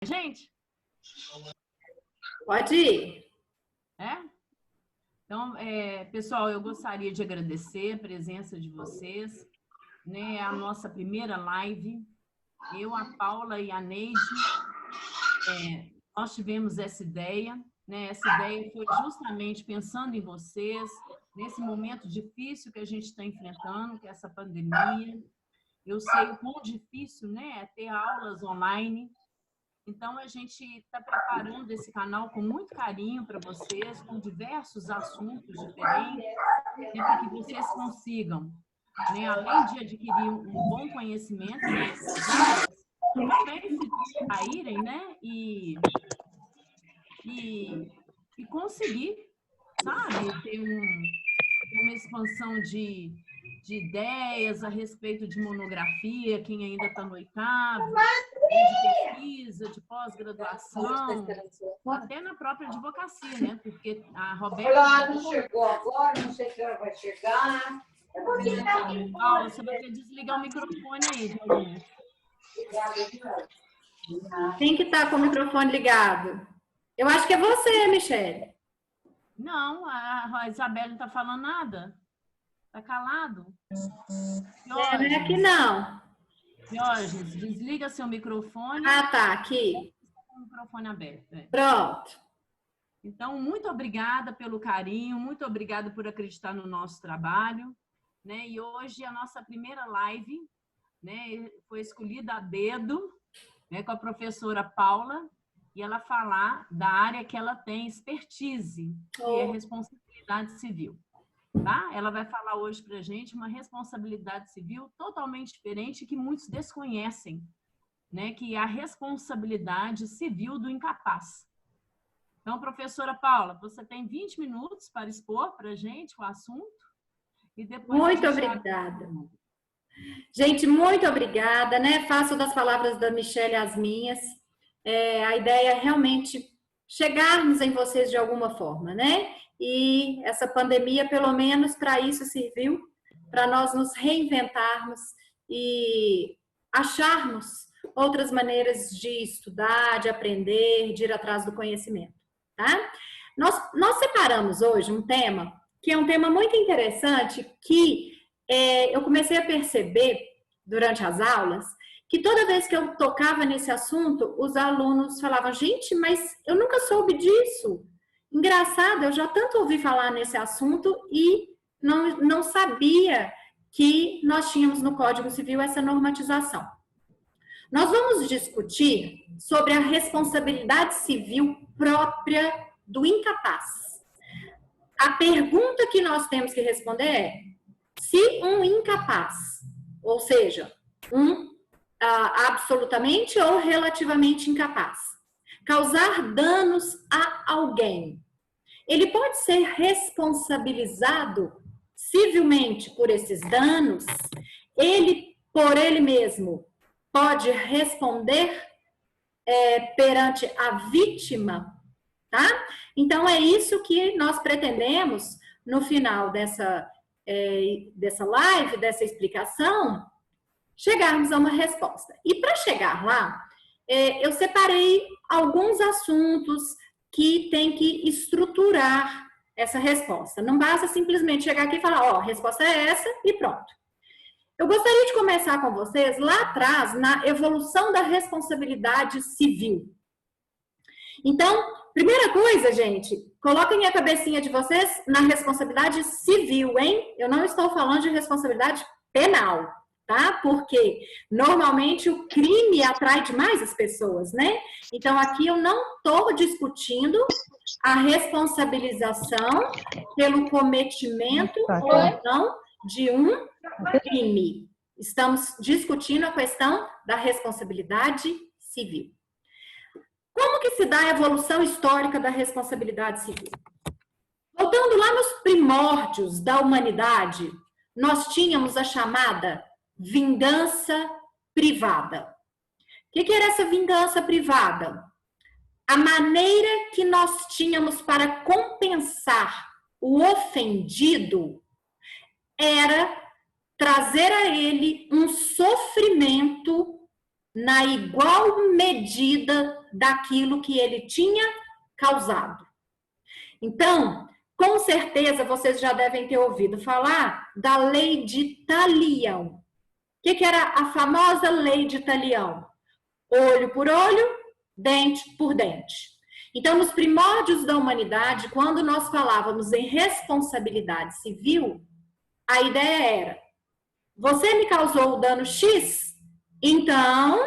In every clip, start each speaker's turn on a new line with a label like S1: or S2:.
S1: Gente?
S2: Pode ir.
S1: Então, pessoal, eu gostaria de agradecer a presença de vocês, né? A nossa primeira live, eu, a Paula e a Neide, nós tivemos essa ideia, né? Essa ideia foi justamente pensando em vocês, nesse momento difícil que a gente está enfrentando, que é essa pandemia. Eu sei o quão difícil, né, é ter aulas online. Então, a gente está preparando esse canal com muito carinho para vocês, com diversos assuntos diferentes, né, para que vocês consigam, né, além de adquirir um bom conhecimento nessas áreas, também se saírem, né, e conseguir, sabe, ter uma expansão de ideias a respeito de monografia, quem ainda está no oitavo, de pesquisa, de pós-graduação, até na própria advocacia, né? Porque a Roberta...
S3: Ela não chegou agora, não sei se ela vai chegar.
S1: Paula, você vai ter que desligar o microfone aí, Paulinha.
S2: Quem que está com o microfone ligado? Eu acho que é você, Michele.
S1: Não, a Isabela não está falando nada. Está calado.
S2: Não é aqui não.
S1: Diógenes, desliga seu microfone.
S2: Ah, tá, aqui.
S1: Com o microfone aberto.
S2: Pronto.
S1: Então, muito obrigada pelo carinho, muito obrigada por acreditar no nosso trabalho, né? E hoje a nossa primeira live, né, foi escolhida a dedo, né, com a professora Paula, e ela falar da área que ela tem expertise, que é responsabilidade civil. Tá? Ela vai falar hoje para a gente uma responsabilidade civil totalmente diferente que muitos desconhecem, né? Que é a responsabilidade civil do incapaz. Então, professora Paula, você tem 20 minutos para expor para a gente o assunto. E depois
S2: muito obrigada. Gente, muito obrigada, né? Faço das palavras da Michele as minhas. A ideia é realmente chegarmos em vocês de alguma forma, né? E essa pandemia, pelo menos para isso serviu, para nós nos reinventarmos e acharmos outras maneiras de estudar, de aprender, de ir atrás do conhecimento, tá? Nós separamos hoje um tema que é um tema muito interessante que eu comecei a perceber durante as aulas, que toda vez que eu tocava nesse assunto, os alunos falavam, gente, mas eu nunca soube disso. Engraçado, eu já tanto ouvi falar nesse assunto e não sabia que nós tínhamos no Código Civil essa normatização. Nós vamos discutir sobre a responsabilidade civil própria do incapaz. A pergunta que nós temos que responder é, se um incapaz, ou seja, absolutamente ou relativamente incapaz, causar danos a alguém, ele pode ser responsabilizado civilmente por esses danos? Ele, por ele mesmo, pode responder perante a vítima, tá? Então, é isso que nós pretendemos no final dessa live, dessa explicação, chegarmos a uma resposta. E para chegar lá, eu separei alguns assuntos que tem que estruturar essa resposta. Não basta simplesmente chegar aqui e falar, ó, a resposta é essa e pronto. Eu gostaria de começar com vocês lá atrás, na evolução da responsabilidade civil. Então, primeira coisa, gente, coloquem a cabecinha de vocês na responsabilidade civil, hein? Eu não estou falando de responsabilidade penal, tá? Porque normalmente o crime atrai demais as pessoas, né? Então, aqui eu não estou discutindo a responsabilização pelo cometimento ou não de um crime. Estamos discutindo a questão da responsabilidade civil. Como que se dá a evolução histórica da responsabilidade civil? Voltando lá nos primórdios da humanidade, nós tínhamos a chamada vingança privada. O que era essa vingança privada? A maneira que nós tínhamos para compensar o ofendido era trazer a ele um sofrimento na igual medida daquilo que ele tinha causado. Então, com certeza vocês já devem ter ouvido falar da lei de Talião. O que era a famosa lei de Talião? Olho por olho, dente por dente. Então, nos primórdios da humanidade, quando nós falávamos em responsabilidade civil, a ideia era: você me causou o dano X, então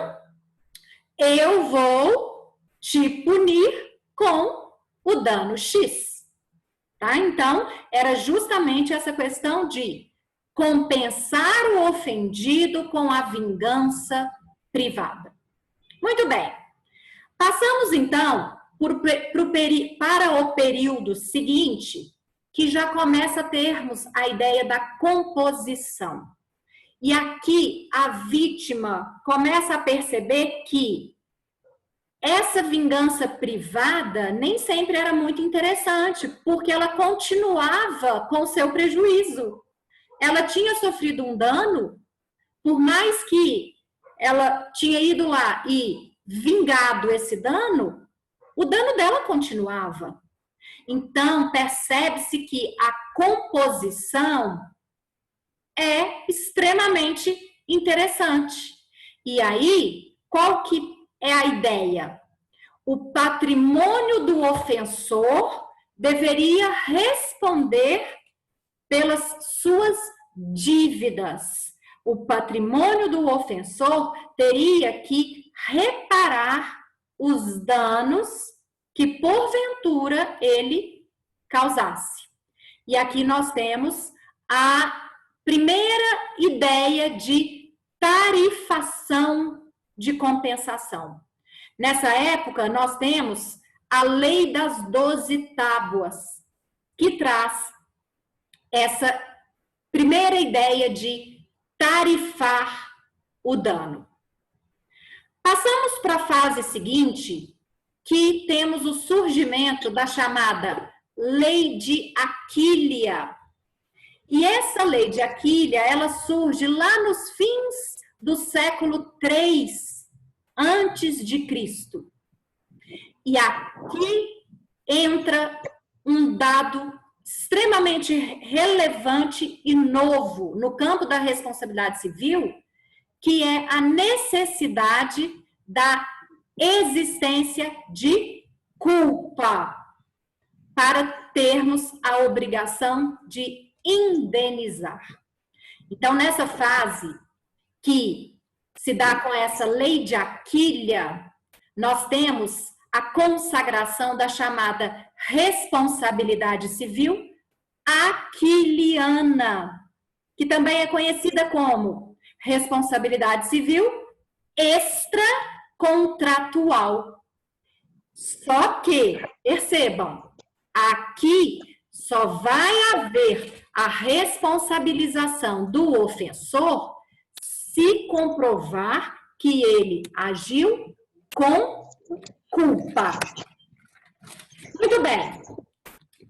S2: eu vou te punir com o dano X. Tá? Então, era justamente essa questão de compensar o ofendido com a vingança privada. Muito bem. Passamos, então, para o período seguinte, que já começa a termos a ideia da composição. E aqui a vítima começa a perceber que essa vingança privada nem sempre era muito interessante, porque ela continuava com seu prejuízo. Ela tinha sofrido um dano, por mais que ela tinha ido lá e vingado esse dano, o dano dela continuava. Então, percebe-se que a composição é extremamente interessante. E aí, qual que é a ideia? O patrimônio do ofensor deveria responder pelas suas dívidas. O patrimônio do ofensor teria que reparar os danos que porventura ele causasse. E aqui nós temos a primeira ideia de tarifação de compensação. Nessa época, nós temos a Lei das 12 Tábuas, que traz essa primeira ideia de tarifar o dano. Passamos para a fase seguinte, que temos o surgimento da chamada Lei de Aquília. E essa Lei de Aquília, ela surge lá nos fins do século III antes de Cristo. E aqui entra um dado extremamente relevante e novo no campo da responsabilidade civil, que é a necessidade da existência de culpa para termos a obrigação de indenizar. Então, nessa fase que se dá com essa lei de Aquília, nós temos a consagração da chamada responsabilidade civil aquiliana, que também é conhecida como responsabilidade civil extracontratual. Só que, percebam, aqui só vai haver a responsabilização do ofensor se comprovar que ele agiu com culpa. Muito bem.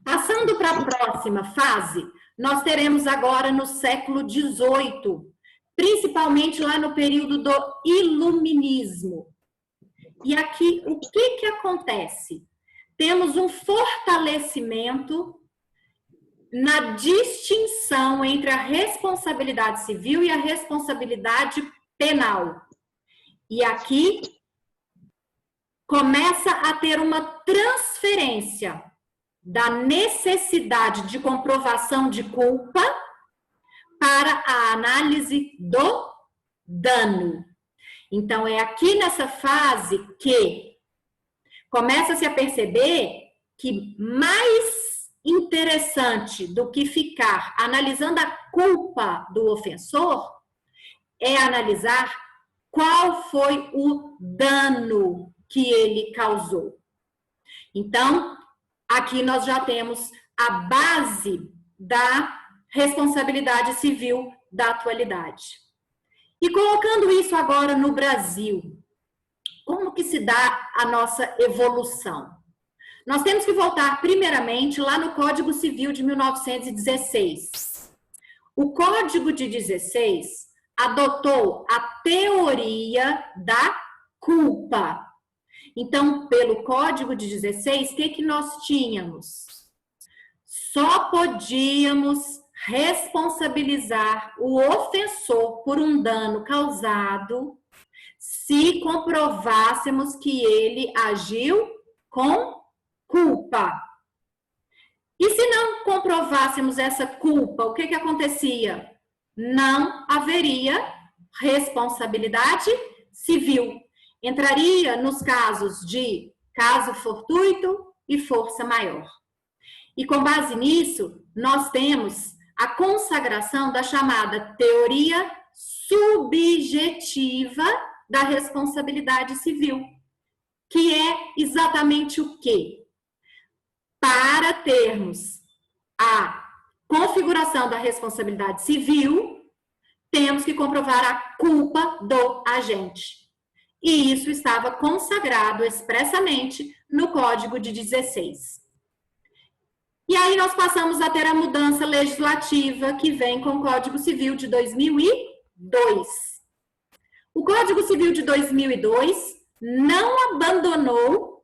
S2: Passando para a próxima fase, nós teremos agora no século XVIII, principalmente lá no período do Iluminismo. E aqui, o que acontece? Temos um fortalecimento na distinção entre a responsabilidade civil e a responsabilidade penal. E aqui começa a ter uma transferência da necessidade de comprovação de culpa para a análise do dano. Então, é aqui nessa fase que começa-se a perceber que mais interessante do que ficar analisando a culpa do ofensor é analisar qual foi o dano que ele causou. Então, aqui nós já temos a base da responsabilidade civil da atualidade. E colocando isso agora no Brasil, como que se dá a nossa evolução? Nós temos que voltar primeiramente lá no Código Civil de 1916. O Código de 16 adotou a teoria da culpa. Então, pelo Código de 16, o que nós tínhamos? Só podíamos responsabilizar o ofensor por um dano causado se comprovássemos que ele agiu com culpa. E se não comprovássemos essa culpa, o que acontecia? Não haveria responsabilidade civil. Entraria nos casos de caso fortuito e força maior. E com base nisso, nós temos a consagração da chamada teoria subjetiva da responsabilidade civil, que é exatamente o quê? Para termos a configuração da responsabilidade civil, temos que comprovar a culpa do agente. E isso estava consagrado expressamente no Código de 16. E aí nós passamos a ter a mudança legislativa que vem com o Código Civil de 2002. O Código Civil de 2002 não abandonou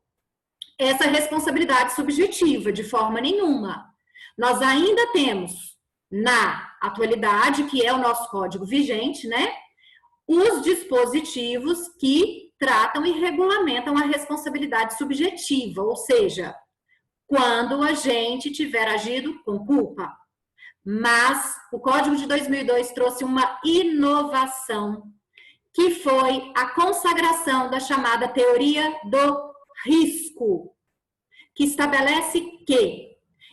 S2: essa responsabilidade subjetiva de forma nenhuma. Nós ainda temos, na atualidade, que é o nosso código vigente, né, os dispositivos que tratam e regulamentam a responsabilidade subjetiva, ou seja, quando o agente tiver agido com culpa. Mas o Código de 2002 trouxe uma inovação, que foi a consagração da chamada teoria do risco, que estabelece que,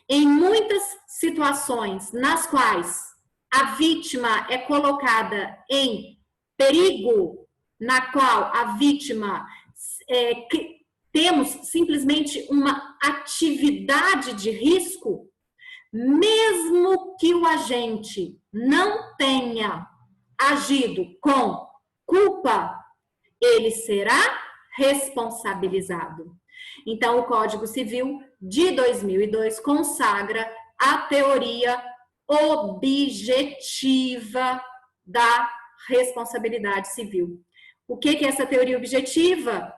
S2: em muitas situações nas quais a vítima é colocada em perigo, na qual a vítima temos simplesmente uma atividade de risco, mesmo que o agente não tenha agido com culpa, ele será responsabilizado. Então, o Código Civil de 2002 consagra a teoria objetiva da responsabilidade civil. O que é essa teoria objetiva?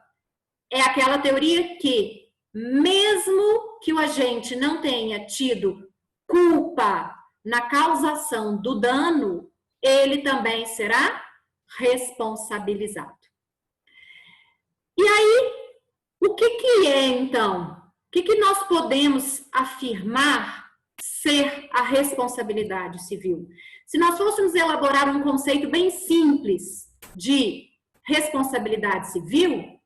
S2: É aquela teoria que, mesmo que o agente não tenha tido culpa na causação do dano, ele também será responsabilizado. E aí, o que é, então? O que nós podemos afirmar ser a responsabilidade civil? Se nós fôssemos elaborar um conceito bem simples de responsabilidade civil,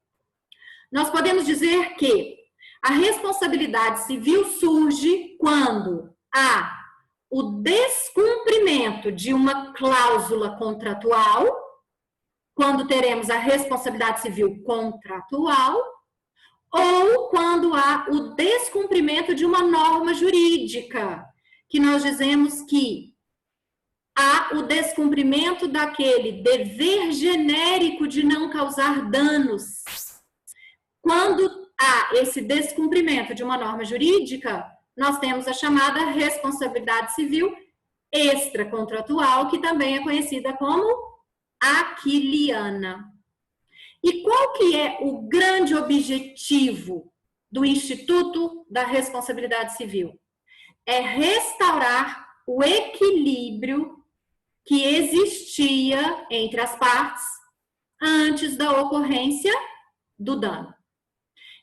S2: nós podemos dizer que a responsabilidade civil surge quando há o descumprimento de uma cláusula contratual, quando teremos a responsabilidade civil contratual, ou quando há o descumprimento de uma norma jurídica, que nós dizemos que há o descumprimento daquele dever genérico de não causar danos. Quando há esse descumprimento de uma norma jurídica, nós temos a chamada responsabilidade civil extracontratual, que também é conhecida como aquiliana. E qual que é o grande objetivo do Instituto da Responsabilidade Civil? É restaurar o equilíbrio que existia entre as partes antes da ocorrência do dano.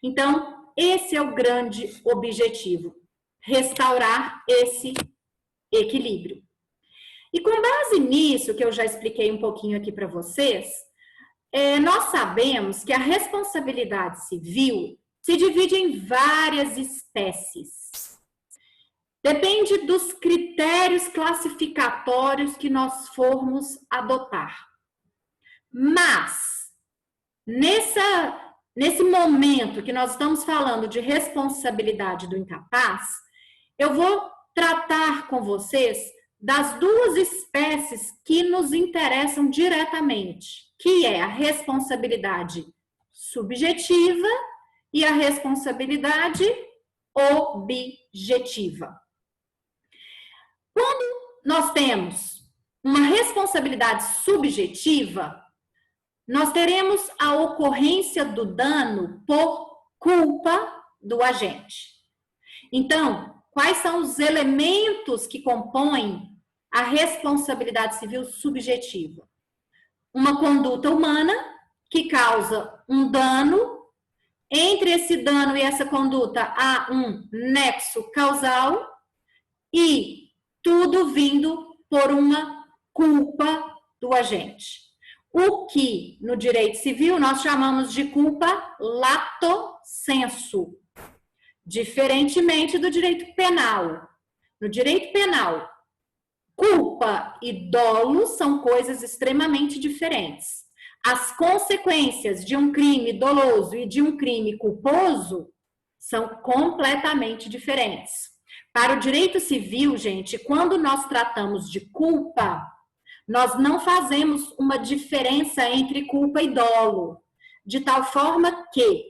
S2: Então, esse é o grande objetivo, restaurar esse equilíbrio. E com base nisso, que eu já expliquei um pouquinho aqui para vocês, nós sabemos que a responsabilidade civil se divide em várias espécies. Depende dos critérios classificatórios que nós formos adotar. Mas, nesse momento que nós estamos falando de responsabilidade do incapaz, eu vou tratar com vocês das duas espécies que nos interessam diretamente, que é a responsabilidade subjetiva e a responsabilidade objetiva. Quando nós temos uma responsabilidade subjetiva, nós teremos a ocorrência do dano por culpa do agente. Então, quais são os elementos que compõem a responsabilidade civil subjetiva? Uma conduta humana que causa um dano. Entre esse dano e essa conduta há um nexo causal e tudo vindo por uma culpa do agente. O que no direito civil nós chamamos de culpa lato sensu, diferentemente do direito penal. No direito penal, culpa e dolo são coisas extremamente diferentes. As consequências de um crime doloso e de um crime culposo são completamente diferentes. Para o direito civil, gente, quando nós tratamos de culpa, nós não fazemos uma diferença entre culpa e dolo, de tal forma que,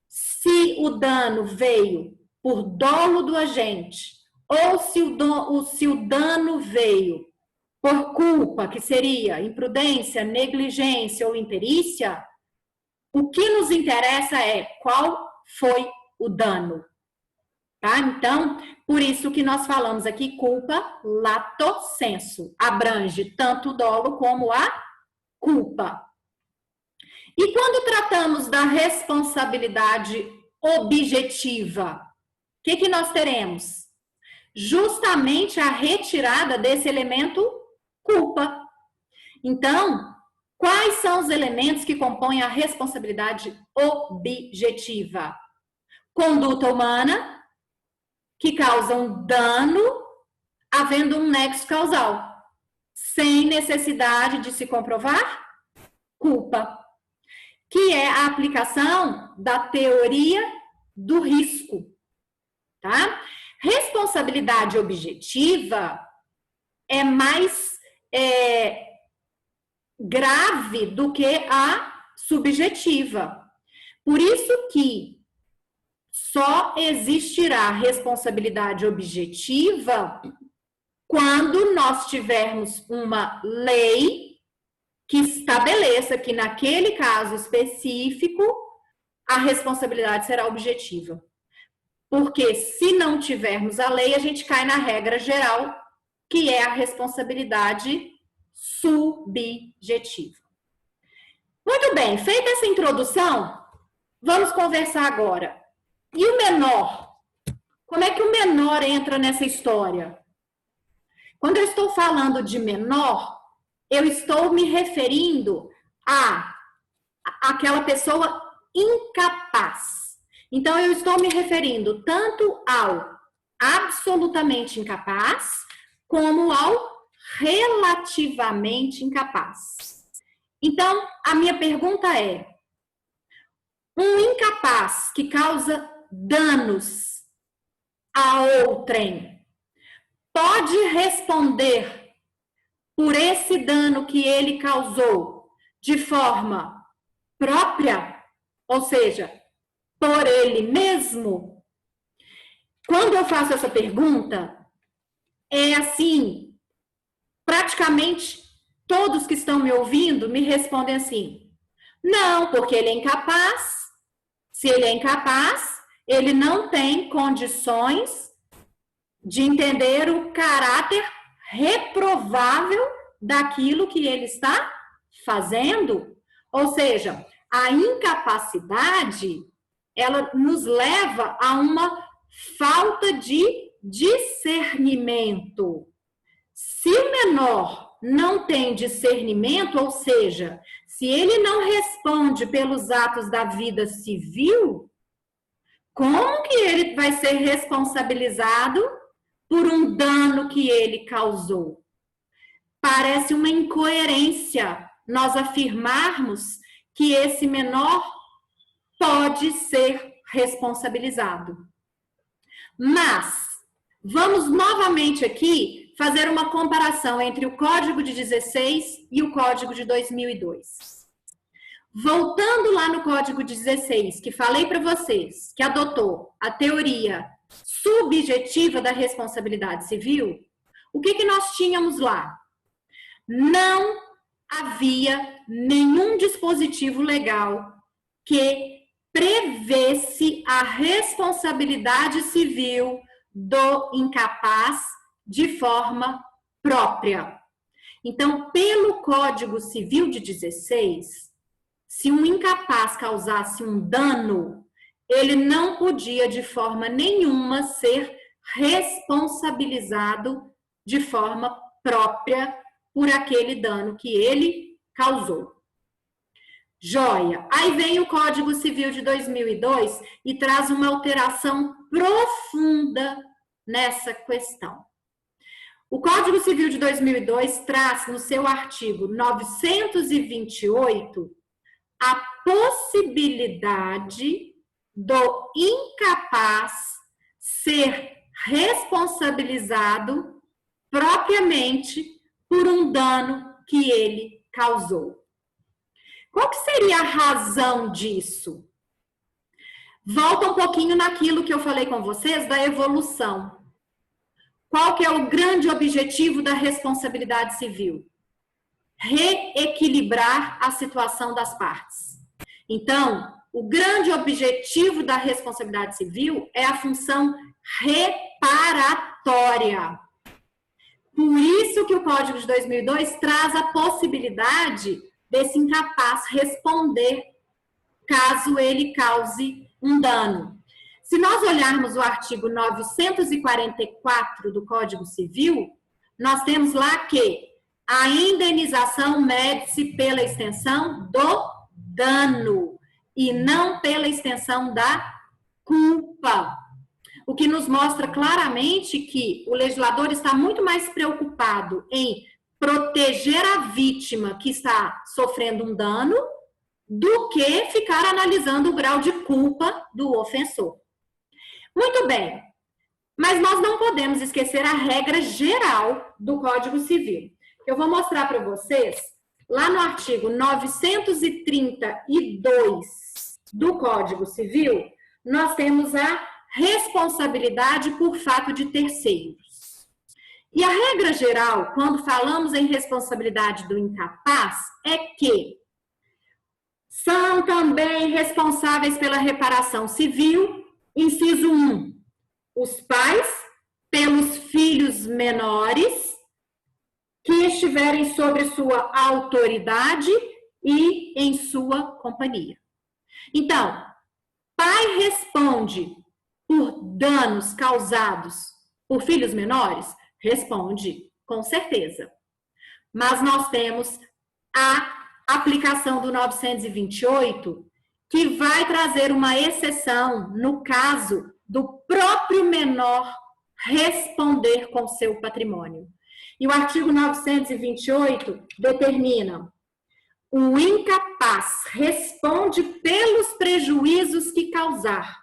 S2: se o dano veio por dolo do agente, ou se o dano veio por culpa, que seria imprudência, negligência ou imperícia, o que nos interessa é qual foi o dano. Tá? Então, por isso que nós falamos aqui culpa lato sensu, abrange tanto o dolo como a culpa. E quando tratamos da responsabilidade objetiva, o que nós teremos? Justamente a retirada desse elemento culpa. Então, quais são os elementos que compõem a responsabilidade objetiva? Conduta humana, que causa um dano, havendo um nexo causal, sem necessidade de se comprovar culpa, que é a aplicação da teoria do risco, tá? Responsabilidade objetiva é mais grave do que a subjetiva. Por isso que só existirá responsabilidade objetiva quando nós tivermos uma lei que estabeleça que naquele caso específico a responsabilidade será objetiva. Porque se não tivermos a lei, a gente cai na regra geral, que é a responsabilidade subjetiva. Muito bem, feita essa introdução, vamos conversar agora. E o menor? Como é que o menor entra nessa história? Quando eu estou falando de menor, eu estou me referindo a aquela pessoa incapaz. Então, eu estou me referindo tanto ao absolutamente incapaz, como ao relativamente incapaz. Então, a minha pergunta é: um incapaz que causa danos a outrem pode responder por esse dano que ele causou de forma própria? Ou seja, por ele mesmo? Quando eu faço essa pergunta, é assim, praticamente todos que estão me ouvindo me respondem assim: não, porque ele é incapaz. Se ele é incapaz, ele não tem condições de entender o caráter reprovável daquilo que ele está fazendo. Ou seja, a incapacidade, ela nos leva a uma falta de discernimento. Se o menor não tem discernimento, ou seja, se ele não responde pelos atos da vida civil, como que ele vai ser responsabilizado por um dano que ele causou? Parece uma incoerência nós afirmarmos que esse menor pode ser responsabilizado. Mas vamos novamente aqui fazer uma comparação entre o Código de 16 e o Código de 2002. Voltando lá no Código de 16, que falei para vocês, que adotou a teoria subjetiva da responsabilidade civil, o que nós tínhamos lá? Não havia nenhum dispositivo legal que prevesse a responsabilidade civil do incapaz de forma própria. Então, pelo Código Civil de 16, se um incapaz causasse um dano, ele não podia de forma nenhuma ser responsabilizado de forma própria por aquele dano que ele causou. Joia. Aí vem o Código Civil de 2002 e traz uma alteração profunda nessa questão. O Código Civil de 2002 traz no seu artigo 928 a possibilidade do incapaz ser responsabilizado propriamente por um dano que ele causou. Qual que seria a razão disso? Volta um pouquinho naquilo que eu falei com vocês da evolução. Qual que é o grande objetivo da responsabilidade civil? Reequilibrar a situação das partes. Então, o grande objetivo da responsabilidade civil é a função reparatória. Por isso que o Código de 2002 traz a possibilidade desse incapaz responder caso ele cause um dano. Se nós olharmos o artigo 944 do Código Civil, nós temos lá que a indenização mede-se pela extensão do dano e não pela extensão da culpa. O que nos mostra claramente que o legislador está muito mais preocupado em proteger a vítima que está sofrendo um dano do que ficar analisando o grau de culpa do ofensor. Muito bem, mas nós não podemos esquecer a regra geral do Código Civil. Eu vou mostrar para vocês, lá no artigo 932 do Código Civil, nós temos a responsabilidade por fato de terceiros. E a regra geral, quando falamos em responsabilidade do incapaz, é que são também responsáveis pela reparação civil, inciso 1, os pais, pelos filhos menores que estiverem sobre sua autoridade e em sua companhia. Então, pai responde por danos causados por filhos menores? Responde, com certeza. Mas nós temos a aplicação do 928, que vai trazer uma exceção no caso do próprio menor responder com seu patrimônio. E o artigo 928 determina: o incapaz responde pelos prejuízos que causar,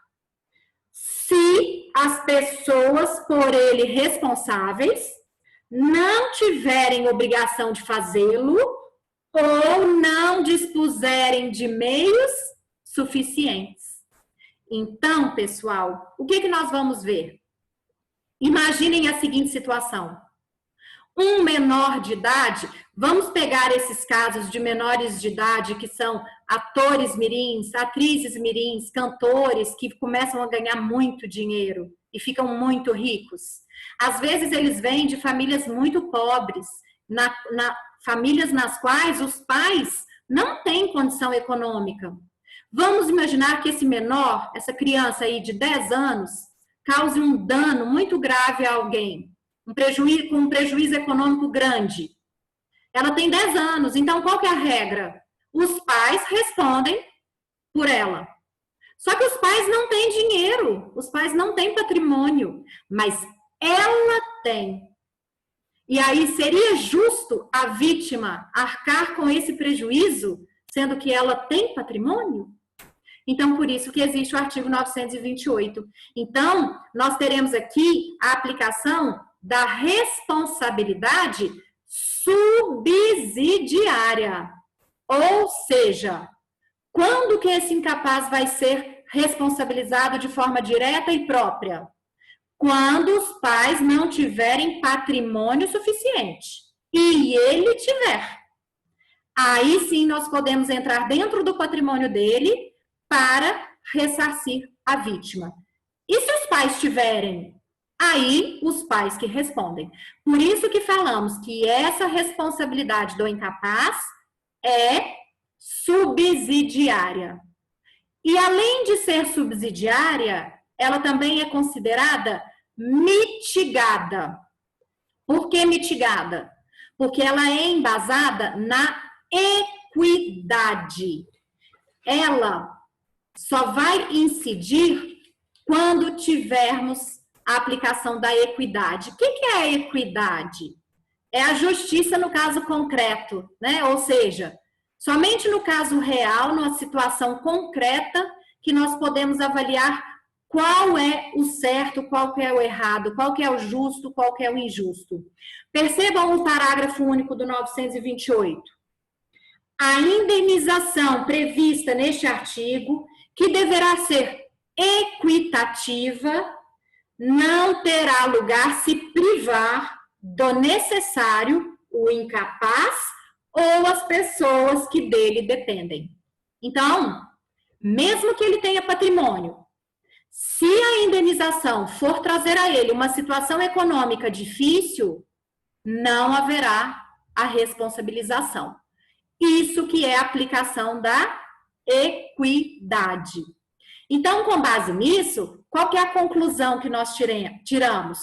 S2: se as pessoas por ele responsáveis não tiverem obrigação de fazê-lo ou não dispuserem de meios suficientes. Então, pessoal, o que nós vamos ver? Imaginem a seguinte situação. Um menor de idade, vamos pegar esses casos de menores de idade que são atores mirins, atrizes mirins, cantores que começam a ganhar muito dinheiro e ficam muito ricos. Às vezes eles vêm de famílias muito pobres, famílias nas quais os pais não têm condição econômica. Vamos imaginar que esse menor, essa criança aí de 10 anos, cause um dano muito grave a alguém, com um prejuízo econômico grande. Ela tem 10 anos, então qual que é a regra? Os pais respondem por ela. Só que os pais não têm dinheiro, os pais não têm patrimônio, mas ela tem. E aí seria justo a vítima arcar com esse prejuízo, sendo que ela tem patrimônio? Então, por isso que existe o artigo 928. Então, nós teremos aqui a aplicação da responsabilidade subsidiária. Ou seja, quando que esse incapaz vai ser responsabilizado de forma direta e própria? Quando os pais não tiverem patrimônio suficiente. E ele tiver. aí sim nós podemos entrar dentro do patrimônio dele para ressarcir a vítima. E se os pais tiverem? Aí, os pais que respondem. Por isso que falamos que essa responsabilidade do incapaz é subsidiária. E além de ser subsidiária, ela também é considerada mitigada. Por que mitigada? Porque ela é embasada na equidade. Ela só vai incidir quando tivermos a aplicação da equidade. O que é a equidade? É a justiça no caso concreto, né? Ou seja, somente no caso real, numa situação concreta, que nós podemos avaliar qual é o certo, qual que é o errado, qual que é o justo, qual que é o injusto. Percebam o parágrafo único do 928. A indenização prevista neste artigo, que deverá ser equitativa, não terá lugar se privar do necessário o incapaz ou as pessoas que dele dependem. Então, mesmo que ele tenha patrimônio, se a indenização for trazer a ele uma situação econômica difícil, não haverá a responsabilização. Isso que é a aplicação da equidade. Então, com base nisso, qual que é a conclusão que nós tiramos?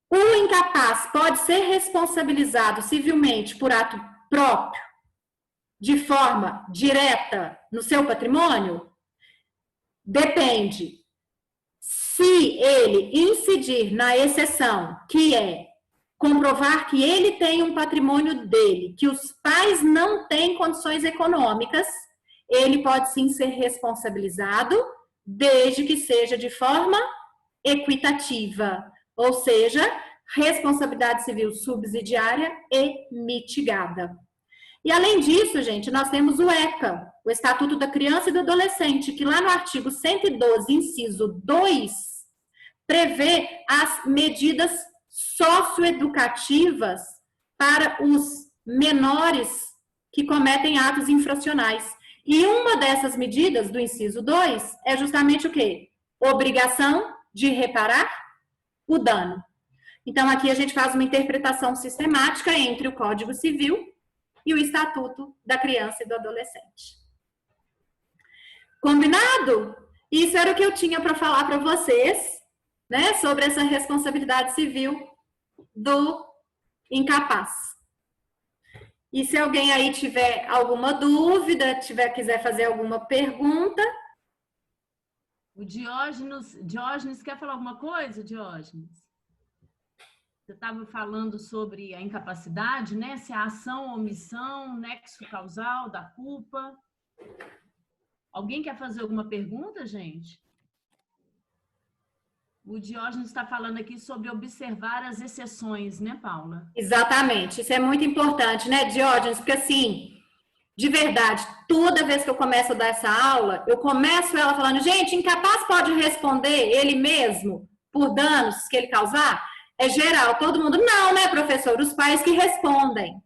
S2: O incapaz pode ser responsabilizado civilmente por ato próprio, de forma direta no seu patrimônio? Depende. Se ele incidir na exceção, que é comprovar que ele tem um patrimônio dele, que os pais não têm condições econômicas, ele pode sim ser responsabilizado, desde que seja de forma equitativa, ou seja, responsabilidade civil subsidiária e mitigada. E além disso, gente, nós temos o ECA, o Estatuto da Criança e do Adolescente, que lá no artigo 112, inciso 2, prevê as medidas socioeducativas para os menores que cometem atos infracionais. E uma dessas medidas, do inciso 2, é justamente o quê? Obrigação de reparar o dano. Então, aqui a gente faz uma interpretação sistemática entre o Código Civil e o Estatuto da Criança e do Adolescente. Combinado? Isso era o que eu tinha para falar para vocês, né, sobre essa responsabilidade civil do incapaz. E se alguém aí tiver alguma dúvida, quiser fazer alguma pergunta.
S1: O Diógenes quer falar alguma coisa, Diógenes? Você estava falando sobre a incapacidade, né? Se a ação, omissão, nexo causal da culpa. Alguém quer fazer alguma pergunta, gente? O Diógenes está falando aqui sobre observar as exceções, né, Paula?
S2: Exatamente. Isso é muito importante, né, Diógenes? Porque, assim, de verdade, toda vez que eu começo a dar essa aula, eu começo ela falando, gente, incapaz pode responder ele mesmo por danos que ele causar? É geral, todo mundo, não, né, professor? Os pais que respondem.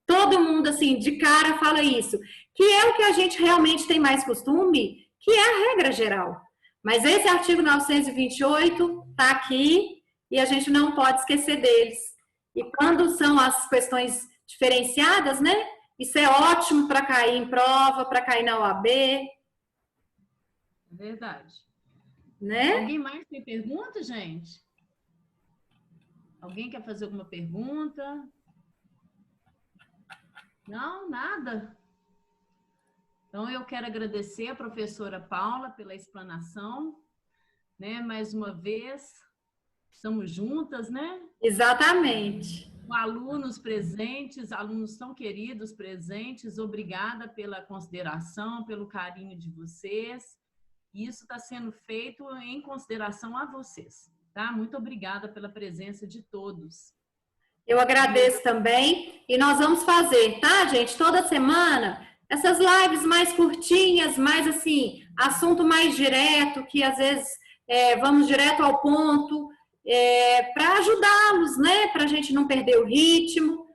S2: Todo mundo, assim, de cara fala isso. Que é o que a gente realmente tem mais costume, que é a regra geral. Mas esse artigo 928 está aqui e a gente não pode esquecer deles. E quando são as questões diferenciadas, né? Isso é ótimo para cair em prova, para cair na OAB.
S1: Verdade.
S2: Né?
S1: Alguém mais tem pergunta, gente? Alguém quer fazer alguma pergunta? Não, nada. Então, eu quero agradecer a professora Paula pela explanação, né? Mais uma vez, estamos juntas, né?
S2: Exatamente.
S1: Com alunos presentes, alunos tão queridos presentes, obrigada pela consideração, pelo carinho de vocês. Isso está sendo feito em consideração a vocês, tá? Muito obrigada pela presença de todos.
S2: Eu agradeço também. E nós vamos fazer, tá, gente? Toda semana, essas lives mais curtinhas, mais assim, assunto mais direto, que às vezes vamos direto ao ponto, para ajudá-los, né? Para a gente não perder o ritmo.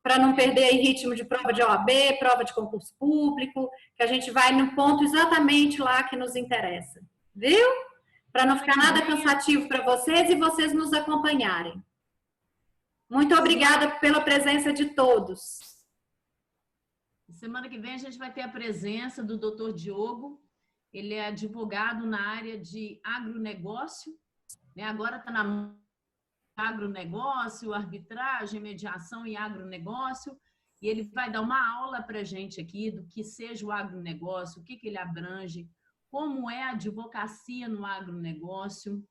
S2: para não perder aí ritmo de prova de OAB, prova de concurso público, que a gente vai no ponto exatamente lá que nos interessa. Viu? Para não ficar nada cansativo para vocês e vocês nos acompanharem. Muito obrigada pela presença de todos.
S1: Semana que vem a gente vai ter a presença do Dr. Diogo. Ele é advogado na área de agronegócio, né? Agora está na agronegócio, arbitragem, mediação e agronegócio. E ele vai dar uma aula para a gente aqui do que seja o agronegócio, o que ele abrange, como é a advocacia no agronegócio.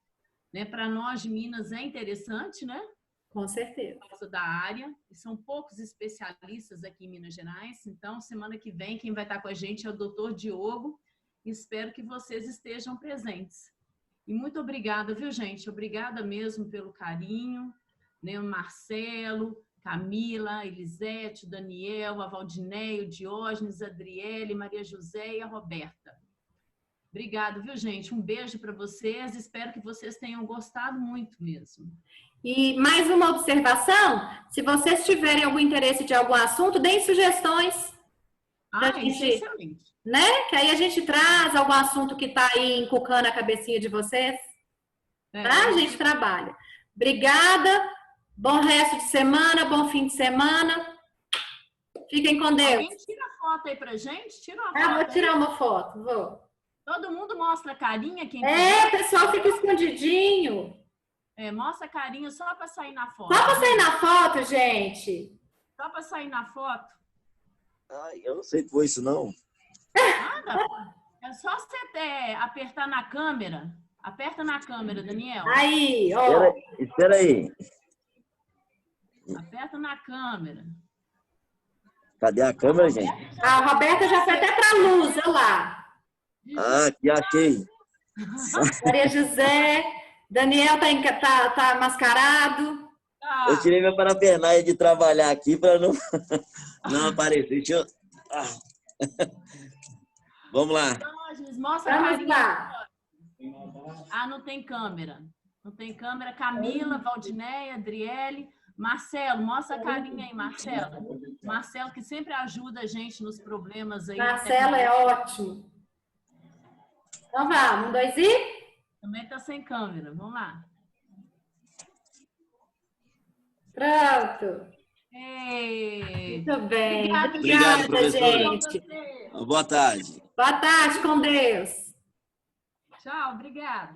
S1: Né? Para nós de Minas é interessante, né?
S2: Com certeza.
S1: Por causa da área, e são poucos especialistas aqui em Minas Gerais, então semana que vem quem vai estar com a gente é o Dr. Diogo, e espero que vocês estejam presentes. E muito obrigada, viu, gente? Obrigada mesmo pelo carinho, né? O Marcelo, Camila, Elisete, o Daniel, a Valdineia, o Diógenes, a Adriele, Maria José e a Roberta. Obrigada, viu, gente? Um beijo para vocês, espero que vocês tenham gostado muito mesmo.
S2: E mais uma observação, se vocês tiverem algum interesse de algum assunto, deem sugestões.
S1: Isso é excelente.
S2: Né? Que aí a gente traz algum assunto que está aí encucando a cabecinha de vocês. Tá? A gente trabalha. Obrigada, bom resto de semana, bom fim de semana. Fiquem com Deus.
S1: Alguém tira a foto aí pra gente? Tira uma foto.
S2: Vou tirar uma foto, vou.
S1: Todo mundo mostra a carinha. Quem
S2: o pessoal fica escondidinho.
S1: Mostra a carinha só para sair na foto.
S2: Só para sair na foto, gente?
S1: Só para sair na foto.
S4: Ai, eu não sei que foi isso, não.
S1: Nada. É só você apertar na câmera. Aperta na câmera, Daniel.
S2: Aí, ó.
S4: Espera aí.
S1: Aperta na câmera.
S4: Cadê a câmera, gente?
S2: A Roberta já foi até para a luz, olha lá.
S4: Ah, aqui achei.
S2: Maria José... Daniel tá mascarado.
S4: Eu tirei minha parafernália de trabalhar aqui para não aparecer. Deixa eu... Vamos lá.
S1: Mostra a carinha. Não tem câmera. Não tem câmera. Camila, Valdineia, Adriele. Marcelo, mostra a carinha aí, Marcelo. Marcelo que sempre ajuda a gente nos problemas aí.
S2: Marcelo é ótimo. Então vamos, 1, 2 e...
S1: Também está sem câmera. Vamos lá.
S2: Pronto. Muito bem. Obrigada, gente.
S4: Boa tarde.
S2: Boa tarde, com Deus.
S1: Tchau, obrigada.